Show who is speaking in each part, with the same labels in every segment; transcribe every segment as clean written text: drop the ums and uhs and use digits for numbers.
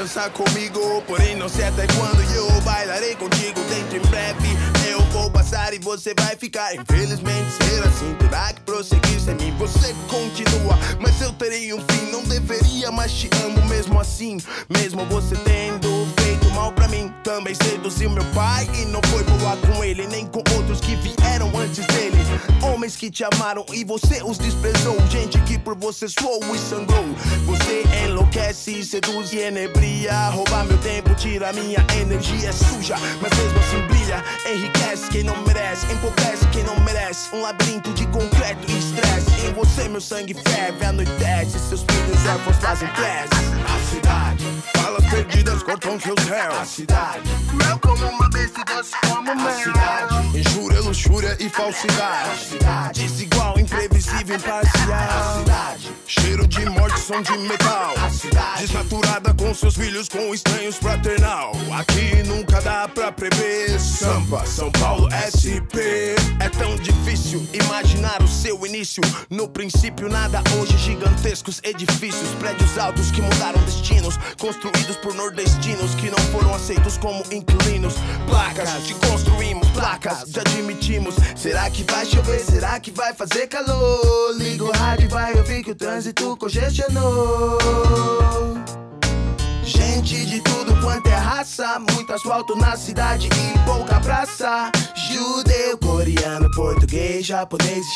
Speaker 1: dançar comigo, porém não sei até quando. E eu bailarei contigo dentro em breve. Eu vou passar e você vai ficar. Infelizmente ser assim, terá que prosseguir sem mim. Você continua, mas eu terei um fim. Não deveria, mas te amo mesmo assim. Mesmo você tendo feito mal pra mim. Também seduziu meu pai e não foi boa com ele, nem com outros que vieram antes dele. Homens que te amaram e você os desprezou. Gente que por você suou e sangrou. Você enlouquece, seduz e enebria. Rouba meu tempo, tira minha energia suja, mas mesmo assim brilha. Enriquece quem não merece, empobrece quem não merece. Um labirinto de concreto e estresse. Em você meu sangue ferve, anoitece. Seus filhos órfãos fazem prece.
Speaker 2: A cidade,
Speaker 1: Balas perdidas cortam seus réus.
Speaker 2: a cidade,
Speaker 1: Cruel como uma besta e doce como mel.
Speaker 2: cidade.
Speaker 1: Injúria, luxúria e falsidade.
Speaker 2: Cidade.
Speaker 1: Desigual, imprevisível, imparcial.
Speaker 2: Cidade,
Speaker 1: Cheiro de morte, som de metal.
Speaker 2: cidade.
Speaker 1: Desnaturada com seus filhos, com estranhos fraternal. Aqui nunca dá pra prever. Sampa, São Paulo, SP. É tão difícil imaginar o seu início. No princípio nada, hoje gigantescos edifícios. Prédios altos que mudaram destinos, construídos por nordestinos que não foram aceitos como inquilinos. Placas de construímos, placas de admitimos. Será que vai chover? Será que vai fazer calor? Liga o rádio e vai ouvir que o trânsito congestionou. Gente de tudo quanto é raça, muito asfalto na cidade e pouca praça. Judeu, coreano, português, japonês e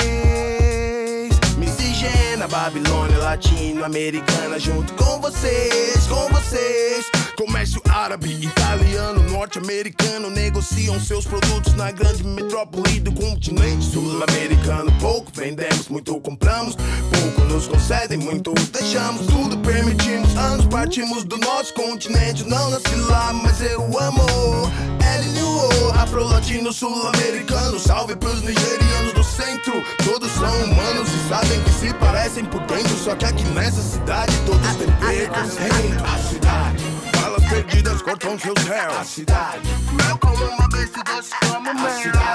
Speaker 1: chinês. Miscigena, Babilônia, latino-americana junto com vocês, com vocês. Comércio árabe, italiano, norte-americano negociam seus produtos na grande metrópole do continente sul-americano. Pouco vendemos, muito compramos, pouco nos concedem, muito deixamos. Tudo permitimos, anos partimos do nosso continente. Não nasci lá, mas eu amo LNU, afro-latino, sul-americano. Salve pros nigerianos do centro, todos são humanos e sabem que se parecem por dentro. Só que aqui nessa cidade todos têm preconceito.
Speaker 2: A cidade,
Speaker 1: Balas perdidas cortam seus réus.
Speaker 2: a cidade,
Speaker 1: Cruel como uma besta e doce como mel.
Speaker 2: cidade.